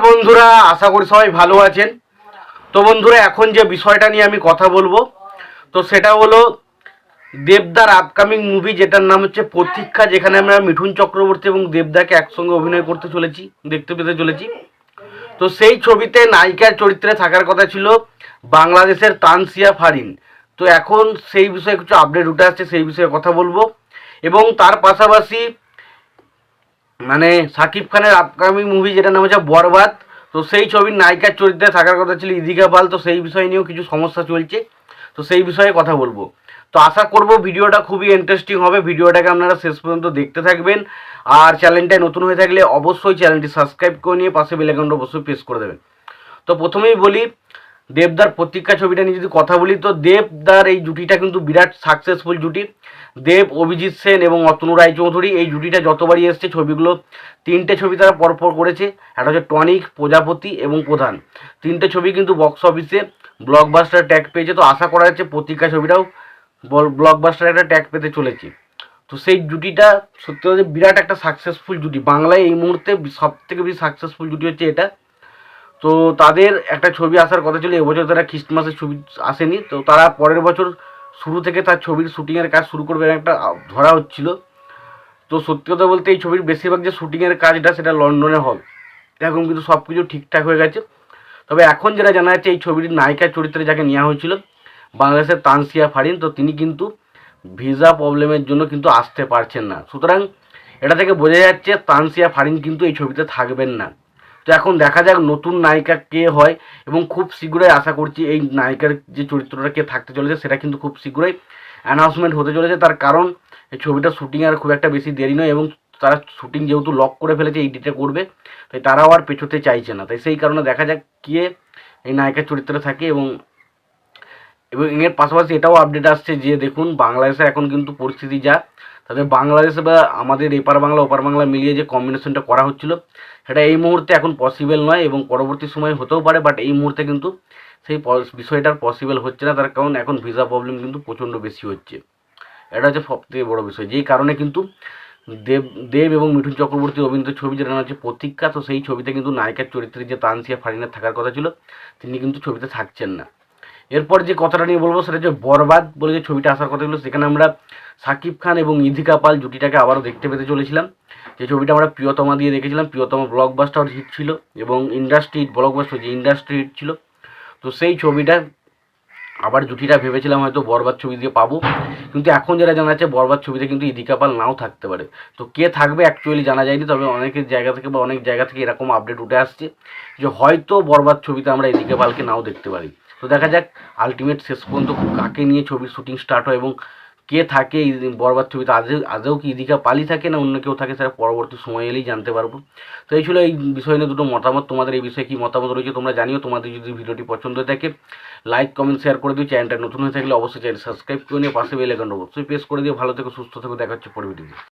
বন্ধুরা, আশা করি সবাই ভালো আছেন। তো বন্ধুরা, এখন যে বিষয়টা নিয়ে আমি কথা বলবো তো সেটা হলো দেবদার আপকামিং মুভি, যেটার নাম হচ্ছে প্রতীক্ষা, যেখানে আমরা মিঠুন চক্রবর্তী এবং দেবদাকে একসঙ্গে অভিনয় করতে চলেছি, দেখতে পেতে চলেছি। তো সেই ছবিতে নায়িকার চরিত্রে থাকার কথা ছিল বাংলাদেশের তানসিয়া ফারিন। তো এখন সেই বিষয়ে কিছু আপডেট উঠে আসছে, সেই বিষয়ে কথা বলবো। এবং তার পাশাপাশি সাকিব খানের আপকামিং মুভি যেটা নাম হচ্ছে বরবাদ, তো সেই ছবির নায়িকার চরিত্রে থাকার কথা ছিল ইদিকা পাল। তো সেই বিষয় নিয়েও কিছু সমস্যা চলছে, তো সেই বিষয়ে কথা বলবো। তো আশা করব ভিডিওটা খুবই ইন্টারেস্টিং হবে, ভিডিওটাকে আপনারা শেষ পর্যন্ত দেখতে থাকবেন। আর চ্যানেলটায় নতুন হয়ে থাকলে অবশ্যই চ্যানেলটি সাবস্ক্রাইব করে নিয়ে পাশে বেল আইকনটা অবশ্যই প্রেস করে দেবেন। তো প্রথমেই বলি, দেবদার প্রতীক্ষা ছবিটা নিয়ে যদি কথা বলি, তো দেবদার এই জুটিটা কিন্তু বিরাট সাকসেসফুল জুটি। দেব, অভিজিৎ সেন এবং অতনু রায়চৌধুরী, এই জুটিটা যতবারই এসছে ছবিগুলো, তিনটে ছবি তারা পরপর করেছে। একটা হচ্ছে টনিক, প্রজাপতি এবং প্রধান। তিনটে ছবি কিন্তু বক্স অফিসে ব্লকবাস্টার ট্যাগ পেয়েছে। তো আশা করা যাচ্ছে প্রতীক্ষা ছবিটাও ব্লকবাস্টার একটা ট্যাগ পেতে চলেছে। তো সেই জুটিটা সত্যি কথা বিরাট একটা সাকসেসফুল জুটি, বাংলায় এই মুহূর্তে সব থেকে বেশি সাকসেসফুল জুটি হচ্ছে এটা। তো তাদের একটা ছবি আসার কথা ছিল, এবছর তারা খ্রিস্টমাসের ছবি আসেনি, তো তারা পরের বছর শুরু থেকে তার ছবির শুটিংয়ের কাজ শুরু করবে একটা ধরা হচ্ছিল। তো সত্যি কথা বলতে এই ছবির বেশিরভাগ যে শুটিংয়ের কাজটা সেটা লন্ডনে হবে, এখন কিন্তু সব কিছু ঠিকঠাক হয়ে গেছে। তবে এখন যেটা জানা যাচ্ছে, এই ছবির নায়িকার চরিত্রে যাকে নেওয়া হয়েছিল বাংলাদেশের তানসিয়া ফারিন, তো তিনি কিন্তু ভিসা প্রবলেমের জন্য কিন্তু আসতে পারছেন না। সুতরাং এটা থেকে বোঝা যাচ্ছে তানসিয়া ফারিন কিন্তু এই ছবিতে থাকবেন না। তো এখন দেখা যাক নতুন নায়িকা কে হয়, এবং খুব শীঘ্রই আশা করছি এই নায়িকার যে চরিত্রটা কে থাকতে চলেছে সেটা কিন্তু খুব শীঘ্রই অ্যানাউন্সমেন্ট হতে চলেছে। তার কারণ এই ছবিটা শুটিং আর খুব একটা বেশি দেরি নয়, এবং তারা শুটিং যেহেতু লক করে ফেলেছে এই ডেটে করবে, তাই তারাও আর পেছোতে চাইছে না। তাই সেই কারণে দেখা যাক কে এই নায়িকার চরিত্রে থাকে। এবং এবং এর পাশাপাশি এটাও আপডেট আসছে যে দেখুন, বাংলাদেশে এখন কিন্তু পরিস্থিতি যা, তাদের বাংলাদেশে বা আমাদের এপার বাংলা ওপার বাংলা মিলিয়ে যে কম্বিনেশনটা করা হচ্ছিল সেটা এই মুহূর্তে এখন পসিবল নয়, এবং পরবর্তী সময় হতেও পারে, বাট এই মুহূর্তে কিন্তু সেই বিষয়টার পসিবল হচ্ছে না। তার কারণ এখন ভিসা প্রবলেম কিন্তু প্রচণ্ড বেশি হচ্ছে। এটা হচ্ছে সবথেকে বড় বিষয়, যেই কারণে কিন্তু দেব দেব এবং মিঠুন চক্রবর্তী অভিনীত ছবি যেটা হচ্ছে প্রতীক্ষা, তো সেই ছবিতে কিন্তু নায়িকার চরিত্রে যে তানসিয়া ফারিনের থাকার কথা ছিল তিনি কিন্তু ছবিতে থাকছেন না। এরপর যে কথাটা নিয়ে বলবো সেটা হচ্ছে বরবাদ বলে যে ছবিটা আসার কথা ছিল, সেখানে আমরা সাকিব খান এবং ইদিকা পাল জুটিটাকে আবারও দেখতে পেতে চলেছিলাম। যে ছবিটা আমরা প্রিয়তমা দিয়ে দেখেছিলাম, প্রিয়তমা ব্লকবাস্টার হিট ছিল এবং ইন্ডাস্ট্রি ব্লকবাস্টার যে ইন্ডাস্ট্রি হিট ছিল। তো সেই ছবিটা আবার জুটিটা ভেবেছিলাম হয়তো বরবাদ ছবি দিয়ে পাবো, কিন্তু এখন যেটা জানা যাচ্ছে বরবাদ ছবিতে কিন্তু ইদিকা পাল নাও থাকতে পারে। তো কে থাকবে অ্যাকচুয়ালি জানা যায়নি, তবে অনেকের জায়গা থেকে বা অনেক জায়গা থেকে এরকম আপডেট উঠে আসছে যে হয়তো বরবাদ ছবিতে আমরা ইদিকা পালকে নাও দেখতে পারি। তো দেখা যাক আলটিমেট শেষ পর্যন্ত কাকে নিয়ে ছবির শুটিং স্টার্ট হয় এবং কে থাকে এই বরবাদ ছবিতে। আজও কি ইদিকা পালই থাকে না অন্য কেউ থাকে, সেটা পরবর্তী সময় এলেই জানতে পারবো। তো এই ছিল এই বিষয় নিয়ে দুটো মতামত। তোমাদের এই বিষয়ে কী মতামত রয়েছে তোমরা জানিও। তোমাদের যদি ভিডিওটি পছন্দ হয়ে থাকে লাইক কমেন্ট শেয়ার করে দিও। চ্যানেলটা নতুন হয়ে থাকলে অবশ্যই চ্যানেল সাবস্ক্রাইব করে নিয়ে পাশে বেল আইকনটা অবশ্যই প্রেস করে দিও। ভালো থেকো, সুস্থ থেকো, দেখা হচ্ছে পরে ভিডিওতে।